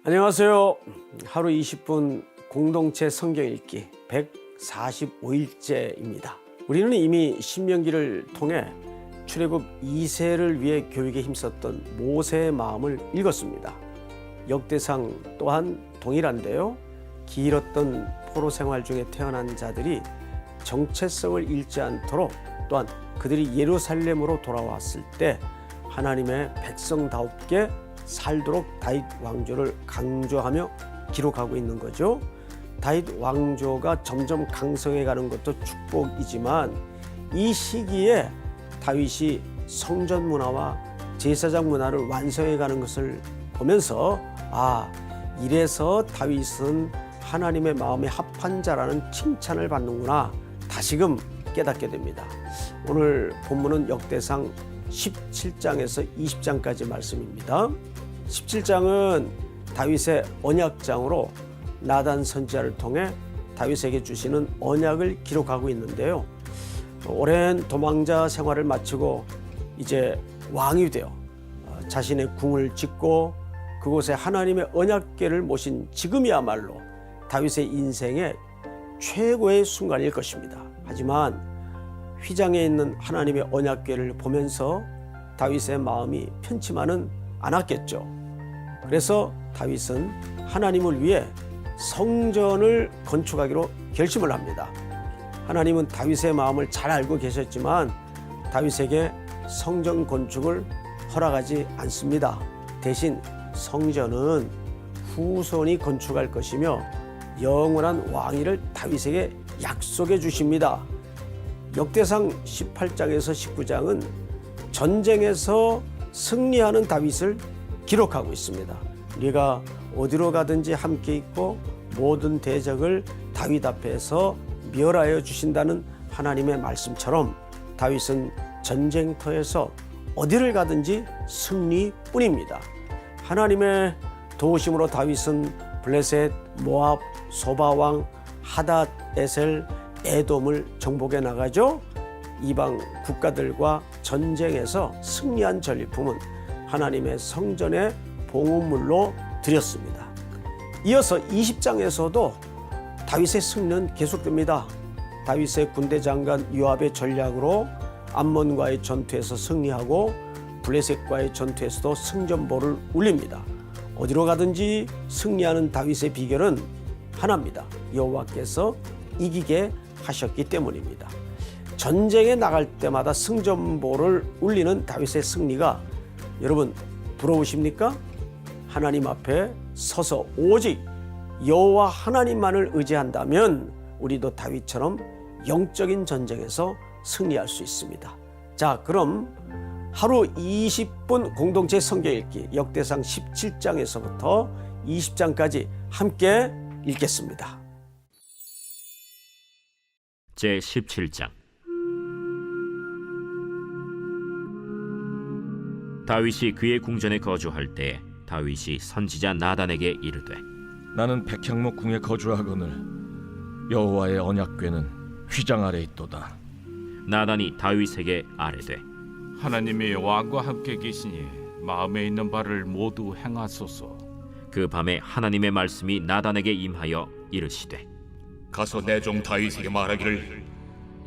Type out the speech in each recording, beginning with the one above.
안녕하세요. 하루 20분 공동체 성경 읽기 145일째입니다. 우리는 이미 신명기를 통해 출애굽 2세를 위해 교육에 힘썼던 모세의 마음을 읽었습니다. 역대상 또한 동일한데요. 길었던 포로 생활 중에 태어난 자들이 정체성을 잃지 않도록, 또한 그들이 예루살렘으로 돌아왔을 때 하나님의 백성다웁게 살도록 다윗 왕조를 강조하며 기록하고 있는 거죠. 다윗 왕조가 점점 강성해 가는 것도 축복이지만, 이 시기에 다윗이 성전 문화와 제사장 문화를 완성해 가는 것을 보면서 이래서 다윗은 하나님의 마음에 합한 자라는 칭찬을 받는구나, 다시금 깨닫게 됩니다. 오늘 본문은 역대상 17장에서 20장까지 말씀입니다. 17장은 다윗의 언약장으로 나단 선지자를 통해 다윗에게 주시는 언약을 기록하고 있는데요. 오랜 도망자 생활을 마치고 이제 왕이 되어 자신의 궁을 짓고 그곳에 하나님의 언약궤를 모신 지금이야말로 다윗의 인생의 최고의 순간일 것입니다. 하지만 휘장에 있는 하나님의 언약궤를 보면서 다윗의 마음이 편치만은 않았겠죠. 그래서 다윗은 하나님을 위해 성전을 건축하기로 결심을 합니다. 하나님은 다윗의 마음을 잘 알고 계셨지만 다윗에게 성전 건축을 허락하지 않습니다. 대신 성전은 후손이 건축할 것이며 영원한 왕위를 다윗에게 약속해 주십니다. 역대상 18장에서 19장은 전쟁에서 승리하는 다윗을 기록하고 있습니다. 네가 어디로 가든지 함께 있고 모든 대적을 다윗 앞에서 멸하여 주신다는 하나님의 말씀처럼 다윗은 전쟁터에서 어디를 가든지 승리뿐입니다. 하나님의 도우심으로 다윗은 블레셋, 모압, 소바왕, 하닷, 에셀, 에돔을 정복해 나가죠. 이방 국가들과 전쟁에서 승리한 전리품은 하나님의 성전의 봉헌물로 드렸습니다. 이어서 20장에서도 다윗의 승리는 계속됩니다. 다윗의 군대 장관 요압의 전략으로 암몬과의 전투에서 승리하고 블레셋과의 전투에서도 승전보를 울립니다. 어디로 가든지 승리하는 다윗의 비결은 하나입니다. 여호와께서 이기게 하셨기 때문입니다. 전쟁에 나갈 때마다 승전보를 울리는 다윗의 승리가 여러분 부러우십니까? 하나님 앞에 서서 오직 여호와 하나님만을 의지한다면 우리도 다윗처럼 영적인 전쟁에서 승리할 수 있습니다. 자, 그럼 하루 20분 공동체 성경 읽기 역대상 17장에서부터 20장까지 함께 읽겠습니다. 제17장. 다윗이 그의 궁전에 거주할 때 다윗이 선지자 나단에게 이르되 나는 백향목 궁에 거주하거늘 여호와의 언약궤는 휘장 아래 있도다. 나단이 다윗에게 아뢰되 하나님이 왕과 함께 계시니 마음에 있는 바를 모두 행하소서. 그 밤에 하나님의 말씀이 나단에게 임하여 이르시되 가서 내 종 다윗에게 말하기를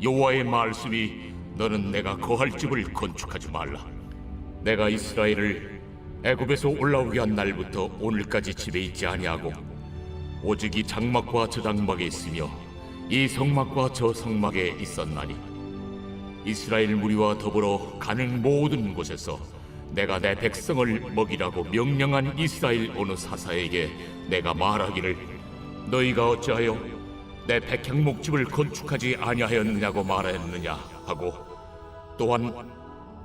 여호와의 말씀이 너는 내가 거할 집을 건축하지 말라. 내가 이스라엘을 애굽에서 올라오게 한 날부터 오늘까지 집에 있지 아니하고 오직 이 장막과 저 장막에 있으며 이 성막과 저 성막에 있었나니 이스라엘 무리와 더불어 가는 모든 곳에서 내가 내 백성을 먹이라고 명령한 이스라엘 어느 사사에게 내가 말하기를 너희가 어찌하여 내 백향목집을 건축하지 아니하였느냐고 말하였느냐 하고 또한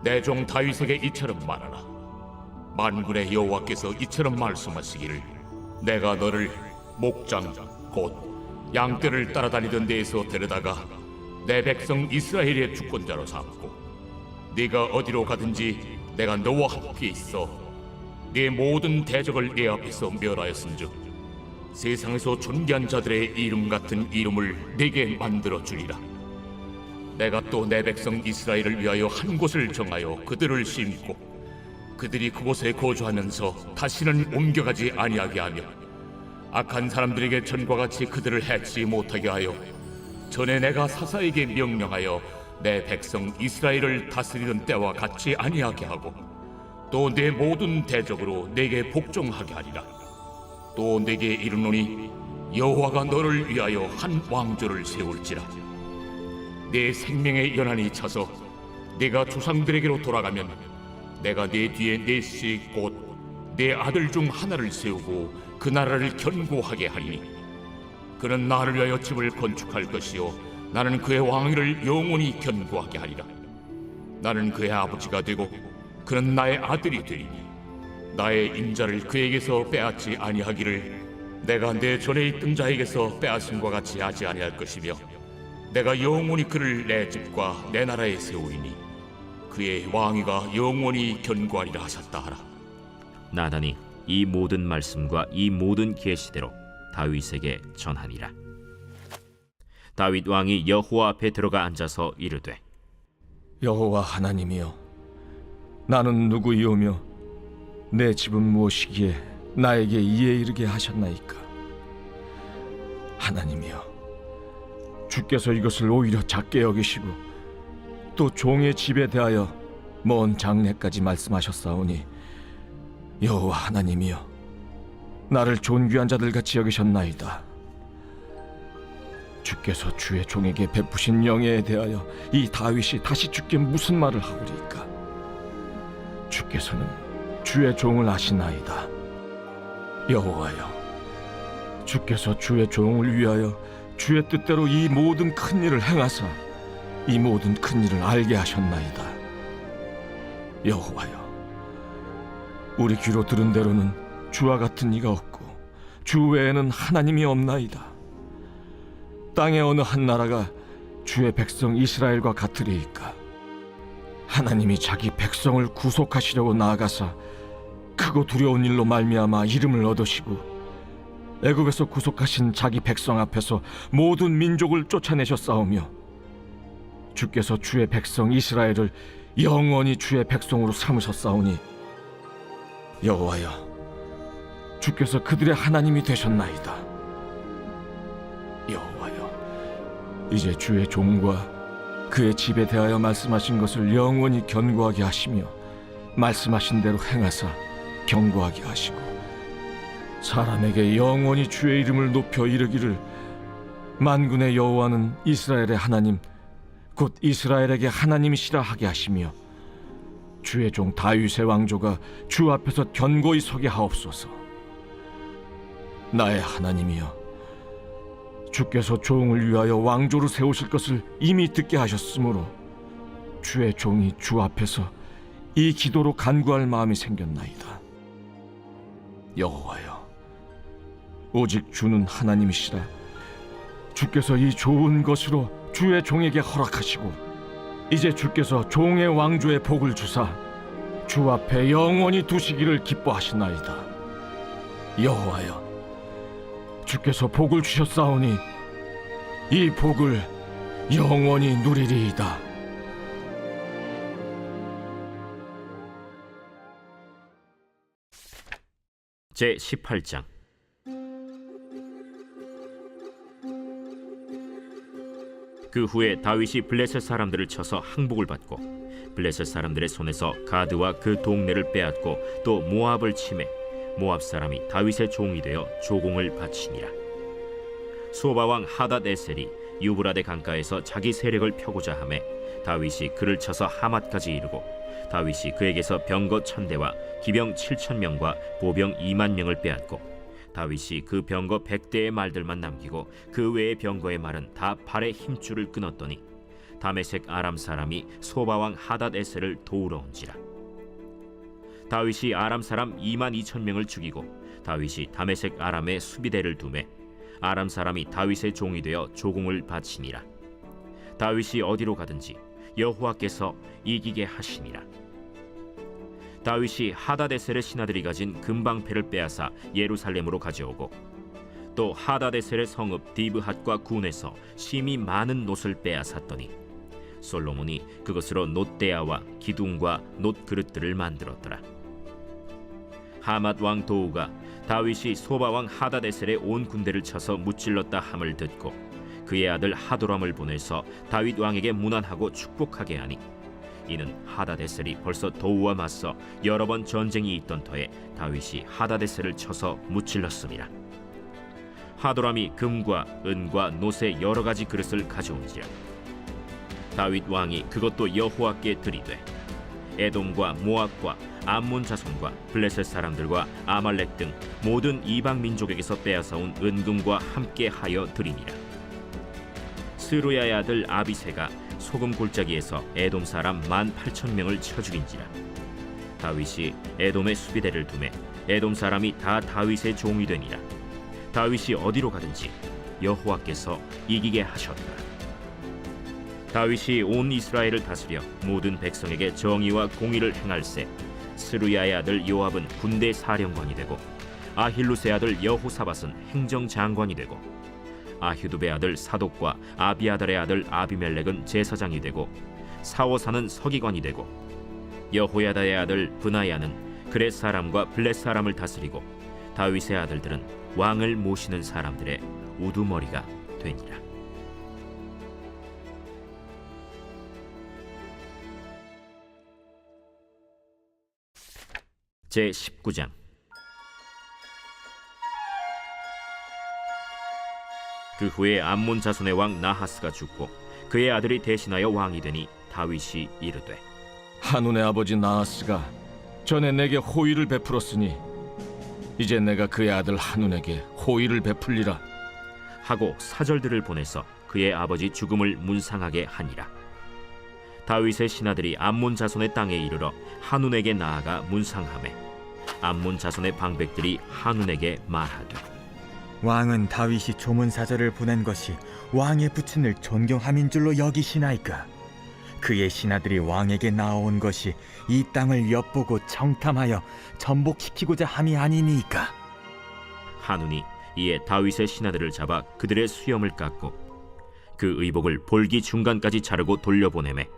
내 종 다윗에게 이처럼 말하라. 만군의 여호와께서 이처럼 말씀하시기를 내가 너를 목장 곧 양떼를 따라다니던 데에서 데려다가 내 백성 이스라엘의 주권자로 삼고 네가 어디로 가든지 내가 너와 함께 있어 네 모든 대적을 네 앞에서 멸하였은즉 세상에서 존귀한 자들의 이름 같은 이름을 네게 만들어 주리라. 내가 또 내 백성 이스라엘을 위하여 한 곳을 정하여 그들을 심고 그들이 그곳에 거주하면서 다시는 옮겨가지 아니하게 하며 악한 사람들에게 전과 같이 그들을 해치 못하게 하여 전에 내가 사사에게 명령하여 내 백성 이스라엘을 다스리던 때와 같이 아니하게 하고 또 내 모든 대적으로 내게 복종하게 하리라. 또 내게 이르노니 여호와가 너를 위하여 한 왕조를 세울지라. 내 생명의 연한이 차서 내가 조상들에게로 돌아가면 내가 내 뒤에 넷씩 곧 내 아들 중 하나를 세우고 그 나라를 견고하게 하리니 그는 나를 위하여 집을 건축할 것이요 나는 그의 왕위를 영원히 견고하게 하리라. 나는 그의 아버지가 되고 그는 나의 아들이 되리니 나의 인자를 그에게서 빼앗지 아니하기를 내가 내 전에 있던 자에게서 빼앗음과 같이 하지 아니할 것이며 내가 영원히 그를 내 집과 내 나라에 세우리니 그의 왕위가 영원히 견고하리라 하셨다 하라. 나단이 이 모든 말씀과 이 모든 계시대로 다윗에게 전하니라. 다윗 왕이 여호와 앞에 들어가 앉아서 이르되 여호와 하나님이여, 나는 누구이오며 내 집은 무엇이기에 나에게 이에 이르게 하셨나이까? 하나님이여, 주께서 이것을 오히려 작게 여기시고 또 종의 집에 대하여 먼 장래까지 말씀하셨사오니 여호와 하나님이여, 나를 존귀한 자들같이 여기셨나이다. 주께서 주의 종에게 베푸신 영예에 대하여 이 다윗이 다시 주께 무슨 말을 하오리까? 주께서는 주의 종을 아시나이다. 여호와여, 주께서 주의 종을 위하여 주의 뜻대로 이 모든 큰 일을 행하사 이 모든 큰 일을 알게 하셨나이다. 여호와여, 우리 귀로 들은 대로는 주와 같은 이가 없고 주 외에는 하나님이 없나이다. 땅의 어느 한 나라가 주의 백성 이스라엘과 같으리이까? 하나님이 자기 백성을 구속하시려고 나아가사 크고 두려운 일로 말미암아 이름을 얻으시고 애굽에서 구속하신 자기 백성 앞에서 모든 민족을 쫓아내셨사오며 주께서 주의 백성 이스라엘을 영원히 주의 백성으로 삼으셨사오니 여호와여, 주께서 그들의 하나님이 되셨나이다. 여호와여, 이제 주의 종과 그의 집에 대하여 말씀하신 것을 영원히 견고하게 하시며 말씀하신 대로 행하사 견고하게 하시고 사람에게 영원히 주의 이름을 높여 이르기를 만군의 여호와는 이스라엘의 하나님 곧 이스라엘에게 하나님이시라 하게 하시며 주의 종 다윗의 왕조가 주 앞에서 견고히 서게 하옵소서. 나의 하나님이여, 주께서 종을 위하여 왕조를 세우실 것을 이미 듣게 하셨으므로 주의 종이 주 앞에서 이 기도로 간구할 마음이 생겼나이다. 여호와여, 오직 주는 하나님이시라. 주께서 이 좋은 것으로 주의 종에게 허락하시고 이제 주께서 종의 왕조의 복을 주사 주 앞에 영원히 두시기를 기뻐하시나이다. 여호와여, 주께서 복을 주셨사오니 이 복을 영원히 누리리이다. 제 18장. 그 후에 다윗이 블레셋 사람들을 쳐서 항복을 받고 블레셋 사람들의 손에서 가드와 그 동네를 빼앗고 또 모압을 치매 모압 사람이 다윗의 종이 되어 조공을 바치니라. 소바 왕 하닷에셀이 유브라데 강가에서 자기 세력을 펴고자 하매 다윗이 그를 쳐서 하맛까지 이르고 다윗이 그에게서 병거 1000대와 기병 7000명과 보병 20000명을 빼앗고 다윗이 그 병거 100대의 말들만 남기고 그 외의 병거의 말은 다 발의 힘줄을 끊었더니 다메섹 아람 사람이 소바왕 하닷에셀을 도우러 온지라. 다윗이 아람 사람 22000명을 죽이고 다윗이 다메섹 아람에 수비대를 두매 아람 사람이 다윗의 종이 되어 조공을 바치니라. 다윗이 어디로 가든지 여호와께서 이기게 하시니라. 다윗이 하닷에셀의 신하들이 가진 금방패를 빼앗아 예루살렘으로 가져오고 또 하닷에셀의 성읍 디브핫과 군에서 심히 많은 놋을 빼앗았더니 솔로몬이 그것으로 놋대야와 기둥과 놋 그릇들을 만들었더라. 하맛 왕 도우가 다윗이 소바 왕 하다데셀의 온 군대를 쳐서 무찔렀다 함을 듣고 그의 아들 하도람을 보내서 다윗 왕에게 문안하고 축복하게 하니 이는 하다데셀이 벌써 도우와 맞서 여러 번 전쟁이 있던 터에 다윗이 하다데셀을 쳐서 무찔렀습니다. 하도람이 금과 은과 놋의 여러 가지 그릇을 가져온지라 다윗 왕이 그것도 여호와께 드리되 에돔과 모압과 암몬 자손과 블레셋 사람들과 아말렉 등 모든 이방 민족에게서 빼앗아온 은금과 함께하여 드리니라. 스루야의 아들 아비새가 소금 골짜기에서 에돔 사람 18,000명을 쳐 죽인지라. 다윗이 에돔의 수비대를 두매 에돔 사람이 다 다윗의 종이 되니라. 다윗이 어디로 가든지 여호와께서 이기게 하셨더라. 다윗이 온 이스라엘을 다스려 모든 백성에게 정의와 공의를 행할세 스루야의 아들 요압은 군대 사령관이 되고 아힐루스의 아들 여호사밧은 행정장관이 되고 아휴두베의 아들 사독과 아비아달의 아들 아비멜렉은 제사장이 되고 사워사는 서기관이 되고 여호야다의 아들 브나야는 그렛 사람과 블렛 사람을 다스리고 다윗의 아들들은 왕을 모시는 사람들의 우두머리가 되니라. 제 19장. 그 후에 암몬 자손의 왕 나하스가 죽고 그의 아들이 대신하여 왕이 되니 다윗이 이르되 한운의 아버지 나하스가 전에 내게 호의를 베풀었으니 이제 내가 그의 아들 한운에게 호의를 베풀리라 하고 사절들을 보내서 그의 아버지 죽음을 문상하게 하니라. 다윗의 신하들이 암몬 자손의 땅에 이르러 한운에게 나아가 문상하매 암몬 자손의 방백들이 한운에게 말하되 왕은 다윗이 조문 사절을 보낸 것이 왕의 부친을 존경함인 줄로 여기시나이까? 그의 신하들이 왕에게 나아온 것이 이 땅을 엿보고 청탐하여 전복시키고자 함이 아니니까. 한운이 이에 다윗의 신하들을 잡아 그들의 수염을 깎고 그 의복을 볼기 중간까지 자르고 돌려보내매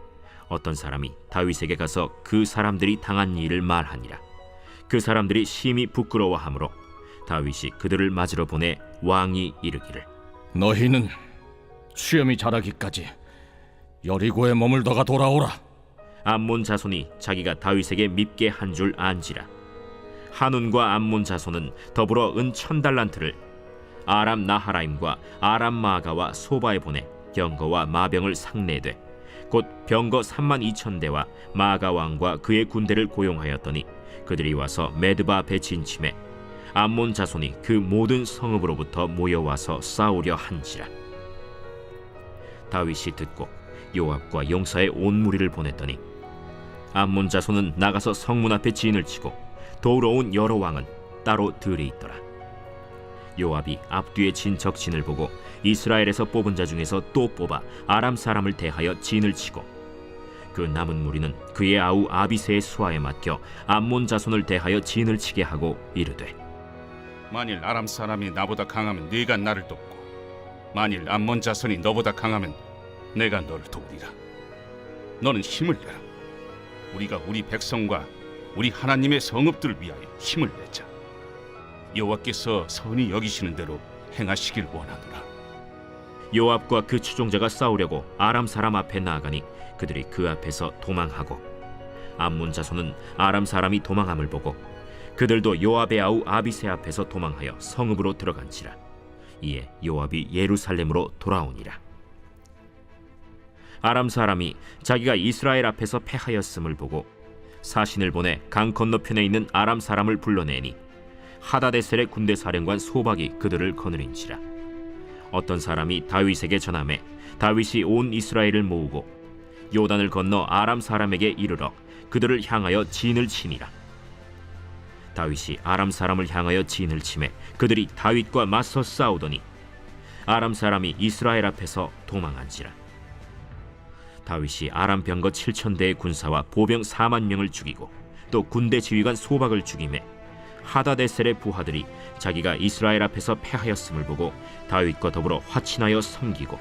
어떤 사람이 다윗에게 가서 그 사람들이 당한 일을 말하니라. 그 사람들이 심히 부끄러워하므로 다윗이 그들을 맞으러 보내 왕이 이르기를 너희는 수염이 자라기까지 여리고에 머물다가 돌아오라. 암몬 자손이 자기가 다윗에게 밉게 한 줄 안지라. 한운과 암몬 자손은 더불어 은 1000달란트를 아람 나하라임과 아람 마가와 소바에 보내 병거와 마병을 상내되 곧 병거 32,000대와 마가 왕과 그의 군대를 고용하였더니 그들이 와서 메드바 앞에 진침해 암몬 자손이 그 모든 성읍으로부터 모여와서 싸우려 한지라. 다윗이 듣고 요압과 용사의 온 무리를 보냈더니 암몬 자손은 나가서 성문 앞에 진을 치고 도우러 온 여러 왕은 따로 들에 있더라. 요압이 앞뒤에 진 적진을 보고 이스라엘에서 뽑은 자 중에서 또 뽑아 아람 사람을 대하여 진을 치고 그 남은 무리는 그의 아우 아비새의 수하에 맡겨 암몬 자손을 대하여 진을 치게 하고 이르되 만일 아람 사람이 나보다 강하면 네가 나를 돕고 만일 암몬 자손이 너보다 강하면 내가 너를 도우리라. 너는 힘을 내라. 우리가 우리 백성과 우리 하나님의 성읍들을 위하여 힘을 내자. 여호와께서 선히 여기시는 대로 행하시길 원하노라. 요압과 그 추종자가 싸우려고 아람 사람 앞에 나아가니 그들이 그 앞에서 도망하고 암몬 자손은 아람 사람이 도망함을 보고 그들도 요압의 아우 아비새 앞에서 도망하여 성읍으로 들어간지라. 이에 요압이 예루살렘으로 돌아오니라. 아람 사람이 자기가 이스라엘 앞에서 패하였음을 보고 사신을 보내 강 건너편에 있는 아람 사람을 불러내니 하다데셀의 군대 사령관 소박이 그들을 거느린지라. 어떤 사람이 다윗에게 전하매 다윗이 온 이스라엘을 모으고 요단을 건너 아람 사람에게 이르러 그들을 향하여 진을 치니라. 다윗이 아람 사람을 향하여 진을 치매 그들이 다윗과 맞서 싸우더니 아람 사람이 이스라엘 앞에서 도망한지라. 다윗이 아람 병거 7,000대의 군사와 보병 40,000명을 죽이고 또 군대 지휘관 소박을 죽이매 하다데셀의 부하들이 자기가 이스라엘 앞에서 패하였음을 보고 다윗과 더불어 화친하여 섬기고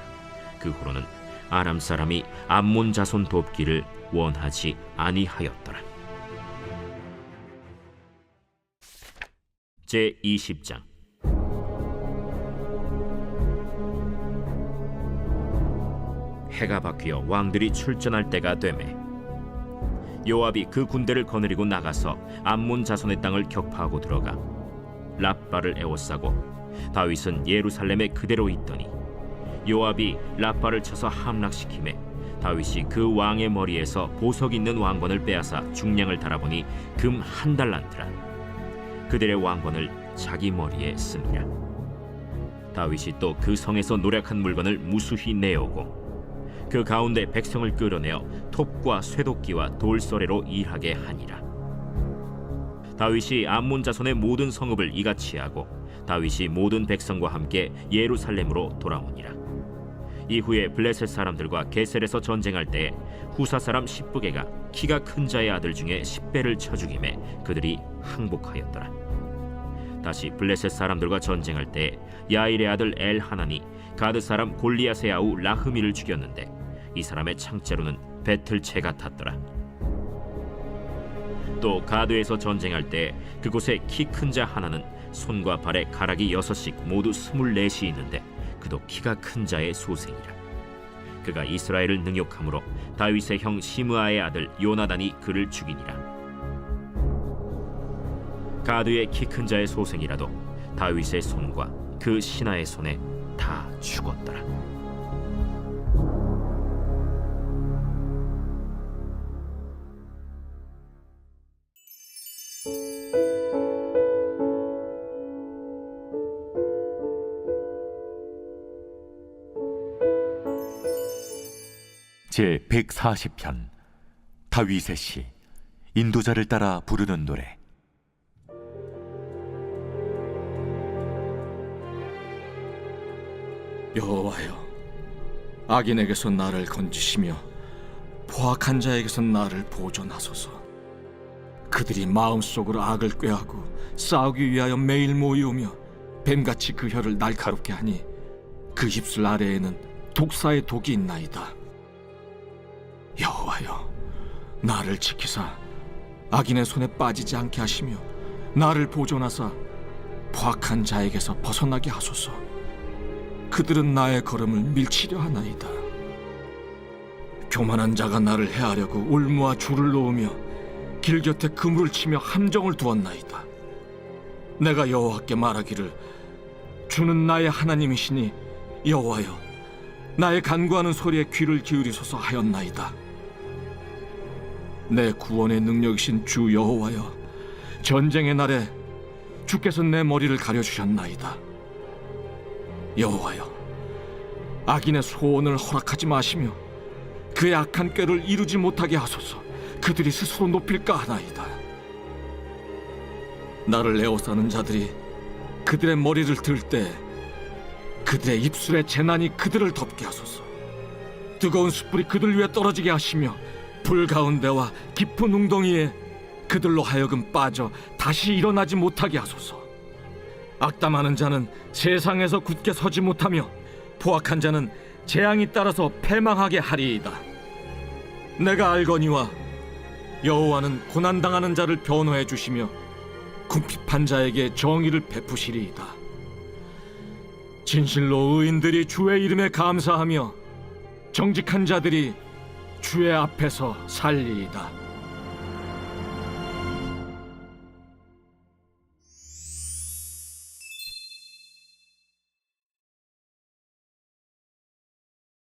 그 후로는 아람 사람이 암몬 자손 돕기를 원하지 아니하였더라. 제20장. 해가 바뀌어 왕들이 출전할 때가 되매 요압이 그 군대를 거느리고 나가서 암몬 자손의 땅을 격파하고 들어가 랍바를 에워싸고 다윗은 예루살렘에 그대로 있더니 요압이 랍바를 쳐서 함락시키매 다윗이 그 왕의 머리에서 보석 있는 왕관을 빼앗아 중량을 달아보니 금 1달란트라. 그들의 왕관을 자기 머리에 씁니다. 다윗이 또 그 성에서 노략한 물건을 무수히 내오고 그 가운데 백성을 끌어내어 톱과 쇠도끼와 돌서래로 일하게 하니라. 다윗이 암몬 자손의 모든 성읍을 이같이 하고 다윗이 모든 백성과 함께 예루살렘으로 돌아오니라. 이후에 블레셋 사람들과 게셀에서 전쟁할 때에 후사 사람 십부게가 키가 큰 자의 아들 중에 10배를 쳐 죽임에 그들이 항복하였더라. 다시 블레셋 사람들과 전쟁할 때에 야일의 아들 엘하나니 가드 사람 골리앗의 아우 라흐미를 죽였는데 이 사람의 창자로는 배틀채 같았더라. 또 가드에서 전쟁할 때 그곳에 키 큰 자 하나는 손과 발에 가락이 6씩 모두 24이 있는데 그도 키가 큰 자의 소생이라. 그가 이스라엘을 능욕함으로 다윗의 형 시므아의 아들 요나단이 그를 죽이니라. 가드의 키 큰 자의 소생이라도 다윗의 손과 그 신하의 손에 다 죽었더라. 제 140편 다윗의 시 인도자를 따라 부르는 노래. 여호와여, 악인에게서 나를 건지시며 포악한 자에게서 나를 보존하소서. 그들이 마음속으로 악을 꾀하고 싸우기 위하여 매일 모이오며 뱀같이 그 혀를 날카롭게 하니 그 입술 아래에는 독사의 독이 있나이다. 여호와여, 나를 지키사 악인의 손에 빠지지 않게 하시며 나를 보존하사 포악한 자에게서 벗어나게 하소서. 그들은 나의 걸음을 밀치려 하나이다. 교만한 자가 나를 해하려고 울무와 줄을 놓으며 길 곁에 그물을 치며 함정을 두었나이다. 내가 여호와께 말하기를 주는 나의 하나님이시니 여호와여, 나의 간구하는 소리에 귀를 기울이소서 하였나이다. 내 구원의 능력이신 주 여호와여, 전쟁의 날에 주께서 내 머리를 가려주셨나이다. 여호와여, 악인의 소원을 허락하지 마시며 그의 악한 꾀를 이루지 못하게 하소서. 그들이 스스로 높일까 하나이다. 나를 에워싸는 자들이 그들의 머리를 들 때 그들의 입술의 재난이 그들을 덮게 하소서. 뜨거운 숯불이 그들 위에 떨어지게 하시며 불 가운데와 깊은 웅덩이에 그들로 하여금 빠져 다시 일어나지 못하게 하소서. 악담하는 자는 세상에서 굳게 서지 못하며 포악한 자는 재앙이 따라서 패망하게 하리이다. 내가 알거니와 여호와는 고난당하는 자를 변호해 주시며 궁핍한 자에게 정의를 베푸시리이다. 진실로 의인들이 주의 이름에 감사하며 정직한 자들이 주의 앞에서 살리이다.